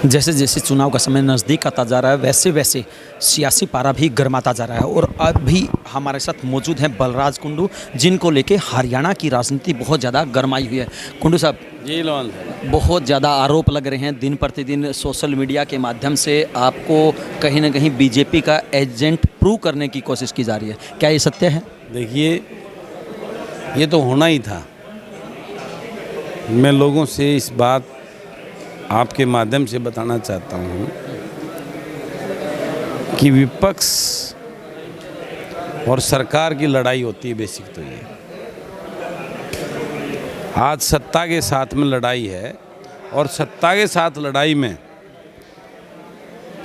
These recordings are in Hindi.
जैसे जैसे चुनाव का समय नज़दीक आता जा रहा है वैसे वैसे सियासी पारा भी गर्माता जा रहा है और अभी हमारे साथ मौजूद हैं बलराज कुंडू, जिनको लेके हरियाणा की राजनीति बहुत ज़्यादा गर्माई हुई है। कुंडू साहब जी लोन बहुत ज़्यादा आरोप लग रहे हैं, दिन प्रतिदिन सोशल मीडिया के माध्यम से आपको कहीं ना कहीं बीजेपी का एजेंट प्रूव करने की कोशिश की जा रही है, क्या ये सत्य है? देखिए, ये तो होना ही था। मैं लोगों से इस बात आपके माध्यम से बताना चाहता हूँ कि विपक्ष और सरकार की लड़ाई होती है। बेसिक तो ये आज सत्ता के साथ में लड़ाई है और सत्ता के साथ लड़ाई में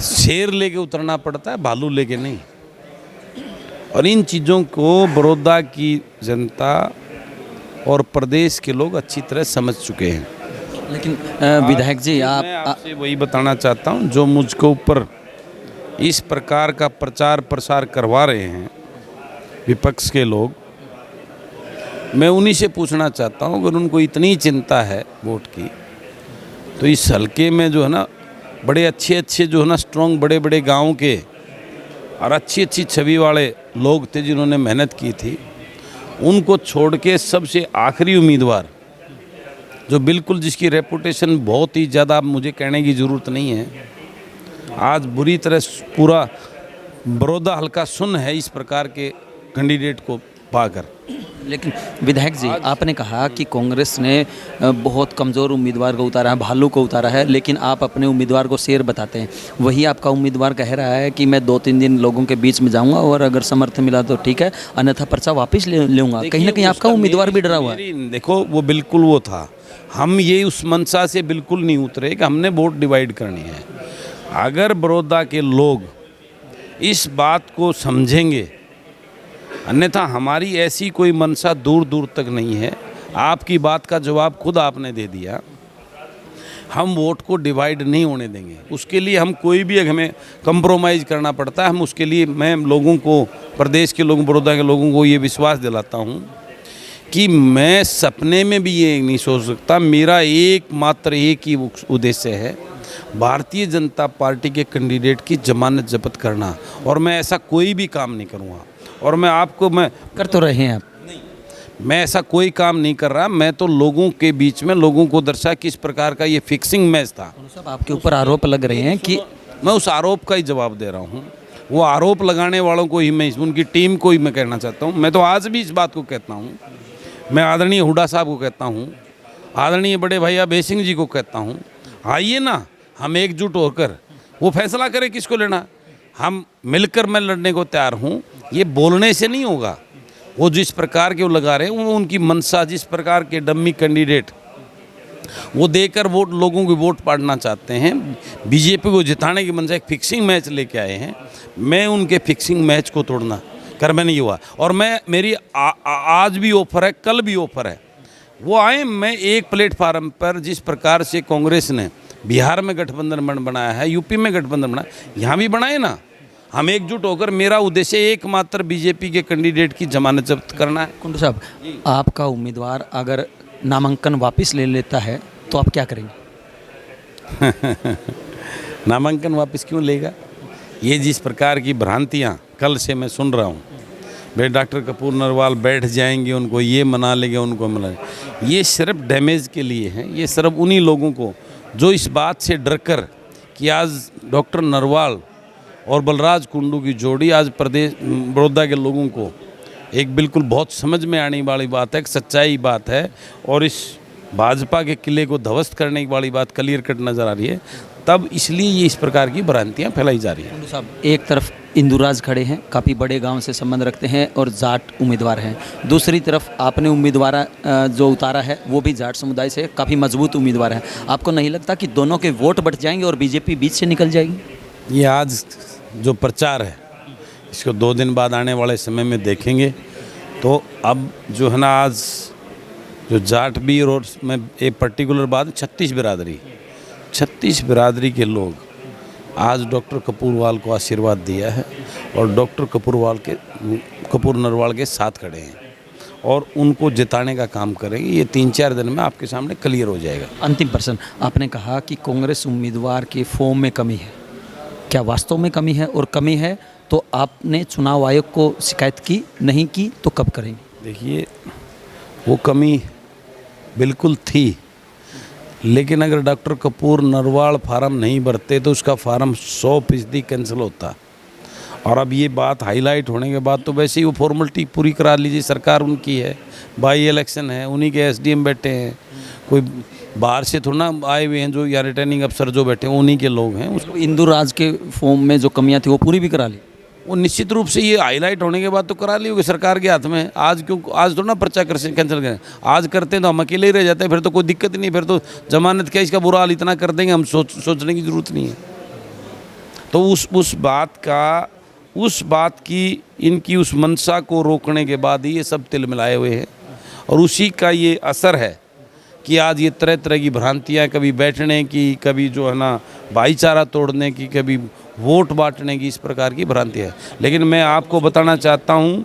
शेर लेके उतरना पड़ता है, भालू लेके नहीं। और इन चीज़ों को बड़ौदा की जनता और प्रदेश के लोग अच्छी तरह समझ चुके हैं। लेकिन विधायक जी मैं आपसे वही बताना चाहता हूँ, जो मुझको ऊपर इस प्रकार का प्रचार प्रसार करवा रहे हैं विपक्ष के लोग, मैं उन्हीं से पूछना चाहता हूँ, अगर उनको इतनी चिंता है वोट की, तो इस हल्के में जो है ना बड़े अच्छे जो है ना स्ट्रॉन्ग बड़े बड़े गाँव के और अच्छी छवि वाले लोग थे जिन्होंने मेहनत की थी, उनको छोड़ के सबसे आखिरी उम्मीदवार जो बिल्कुल जिसकी रेपुटेशन बहुत ही ज़्यादा मुझे कहने की ज़रूरत नहीं है, आज बुरी तरह पूरा बड़ौदा हल्का सुन्न है इस प्रकार के कैंडिडेट को पाकर। लेकिन विधायक जी आपने कहा कि कांग्रेस ने बहुत कमज़ोर उम्मीदवार को उतारा है, भालू को उतारा है, लेकिन आप अपने उम्मीदवार को शेर बताते हैं। वही आपका उम्मीदवार कह रहा है कि मैं 2-3 दिन लोगों के बीच में जाऊंगा और अगर समर्थन मिला तो ठीक है, अन्यथा पर्चा वापस ले लूँगा। कहीं ना कहीं आपका उम्मीदवार भी डरा हुआ है। देखो, वो बिल्कुल वो था। हम ये उस मंशा से बिल्कुल नहीं उतरे कि हमने वोट डिवाइड करनी है। अगर बड़ौदा के लोग इस बात को समझेंगे, अन्यथा हमारी ऐसी कोई मंशा दूर दूर तक नहीं है। आपकी बात का जवाब खुद आपने दे दिया। हम वोट को डिवाइड नहीं होने देंगे। उसके लिए हम कोई भी हमें कंप्रोमाइज़ करना पड़ता है, हम उसके लिए मैं लोगों को, प्रदेश के लोगों, बड़ौदा के लोगों को ये विश्वास दिलाता हूँ कि मैं सपने में भी ये नहीं सोच सकता। मेरा एकमात्र एक ही उद्देश्य है, भारतीय जनता पार्टी के कैंडिडेट की जमानत जब्त करना, और मैं ऐसा कोई भी काम नहीं करूँगा। और मैं कर तो रहे हैं आप? मैं ऐसा कोई काम नहीं कर रहा। मैं तो लोगों के बीच में लोगों को दर्शा किस प्रकार का ये फिक्सिंग मैच था। सब आपके ऊपर आरोप लग रहे हैं कि मैं उस आरोप का ही जवाब दे रहा हूँ। वो आरोप लगाने वालों को ही मैं, उनकी टीम को ही मैं कहना चाहता हूँ। मैं तो आज भी इस बात को कहता हूँ, मैं आदरणीय हुड्डा साहब को कहता हूँ, आदरणीय बड़े भैया बेसिंग सिंह जी को कहता हूँ, आइए ना हम एकजुट होकर वो फैसला करें किसको लेना। हम मिलकर मैं लड़ने को तैयार हूँ। ये बोलने से नहीं होगा। वो जिस प्रकार के वो लगा रहे हैं, वो उनकी मंशा, जिस प्रकार के डम्मी कैंडिडेट वो देकर वोट लोगों की वोट पाड़ना चाहते हैं, बीजेपी को जिताने की मंशा, एक फिक्सिंग मैच लेके आए हैं। मैं उनके फिक्सिंग मैच को तोड़ना कर में नहीं हुआ। और मैं मेरी आज भी ऑफर है, कल भी ऑफर है, वो आए। मैं एक प्लेटफार्म पर जिस प्रकार से कांग्रेस ने बिहार में गठबंधन बनाया है, यूपी में गठबंधन बनाया, यहाँ भी बनाए ना। हम एकजुट होकर, मेरा उद्देश्य एकमात्र बीजेपी के कैंडिडेट की जमानत जब्त करना है। कुंडू साहब, आपका उम्मीदवार अगर नामांकन वापस ले लेता है तो आप क्या करेंगे? नामांकन वापस क्यों लेगा? ये जिस प्रकार की भ्रांतियाँ कल से मैं सुन रहा हूँ, भाई डॉक्टर कपूर नरवाल बैठ जाएंगे, उनको ये मना लेंगे, उनको मना लेंगे, ये सिर्फ डैमेज के लिए हैं। ये सिर्फ उन्हीं लोगों को जो इस बात से डर कर कि आज डॉक्टर नरवाल और बलराज कुंडू की जोड़ी आज प्रदेश बड़ौदा के लोगों को एक बिल्कुल बहुत समझ में आने वाली बात है, एक सच्चाई बात है, और इस भाजपा के किले को ध्वस्त करने वाली बात क्लियर कट नज़र आ रही है। तब इसलिए ये इस प्रकार की भ्रांतियाँ फैलाई जा रही हैं। साहब, एक तरफ इंदुराज खड़े हैं, काफ़ी बड़े गांव से संबंध रखते हैं और जाट उम्मीदवार हैं। दूसरी तरफ आपने उम्मीदवार जो उतारा है वो भी जाट समुदाय से काफ़ी मजबूत उम्मीदवार है। आपको नहीं लगता कि दोनों के वोट बढ़ जाएंगे और बीजेपी बीच से निकल जाएगी? ये आज जो प्रचार है, इसको 2 दिन बाद आने वाले समय में देखेंगे। तो अब जो है ना, आज जो जाट भी, और मैं एक पर्टिकुलर बात, 36 बिरादरी के लोग आज डॉक्टर कपूरवाल को आशीर्वाद दिया है और डॉक्टर कपूर नरवाल के साथ खड़े हैं। और उनको जिताने का काम करेंगे। ये 3-4 दिन में आपके सामने क्लियर हो जाएगा। अंतिम प्रश्न, आपने कहा कि कांग्रेस उम्मीदवार के फॉर्म में कमी है, क्या वास्तव में कमी है? और कमी है तो आपने चुनाव आयोग को शिकायत की, नहीं की तो कब करेंगे? देखिए, वो कमी बिल्कुल थी, लेकिन अगर डॉक्टर कपूर नरवाल फार्म नहीं भरते तो उसका फार्म 100% कैंसिल होता। और अब ये बात हाईलाइट होने के बाद तो वैसे ही वो फॉर्मेलिटी पूरी करा लीजिए, सरकार उनकी है, बाई इलेक्शन है, उन्हीं के एसडीएम बैठे हैं, कोई बाहर से थोड़ा ना आए हुए हैं जो या रिटर्निंग अफसर जो बैठे हैं उन्हीं के लोग हैं। उसको इंदु राज के फॉर्म में जो कमियां थी वो पूरी भी करा ली? वो निश्चित रूप से ये हाईलाइट होने के बाद तो करा ली होगी, सरकार के हाथ में। आज क्यों, आज थोड़ा ना पर्चा कैंसिल करें, आज करते हैं तो हम अकेले ही रह जाते हैं, फिर तो कोई दिक्कत नहीं, फिर तो जमानत क्या इसका बुरा हाल इतना कर देंगे, हम सोचने की ज़रूरत नहीं है। तो उस बात की इनकी उस मंशा को रोकने के बाद ही ये सब तिल मिलाए हुए हैं, और उसी का ये असर है कि आज ये तरह तरह की भ्रांतियाँ, कभी बैठने की, कभी जो है ना भाईचारा तोड़ने की, कभी वोट बांटने की, इस प्रकार की भ्रांति है। लेकिन मैं आपको बताना चाहता हूँ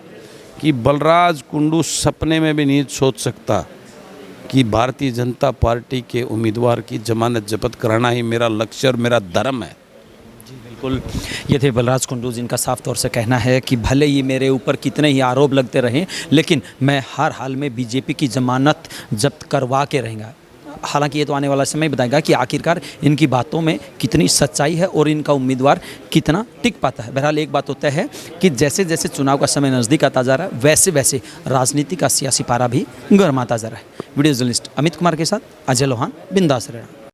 कि बलराज कुंडू सपने में भी नहीं सोच सकता कि भारतीय जनता पार्टी के उम्मीदवार की जमानत जब्त कराना ही मेरा लक्ष्य और मेरा धर्म है। जी बिल्कुल, ये थे बलराज कुंडू जिनका साफ तौर से कहना है कि भले ही मेरे ऊपर कितने ही आरोप लगते रहें, लेकिन मैं हर हाल में बीजेपी की जमानत जब्त करवा के रहेंगा। हालांकि ये तो आने वाला समय बताएगा कि आखिरकार इनकी बातों में कितनी सच्चाई है और इनका उम्मीदवार कितना टिक पाता है। बहरहाल एक बात होता है कि जैसे जैसे चुनाव का समय नज़दीक आता जा रहा है, वैसे वैसे राजनीति का सियासी पारा भी गर्माता जा रहा है। वीडियो जर्नलिस्ट अमित कुमार के साथ अजय लोहान, बिंदास रहना।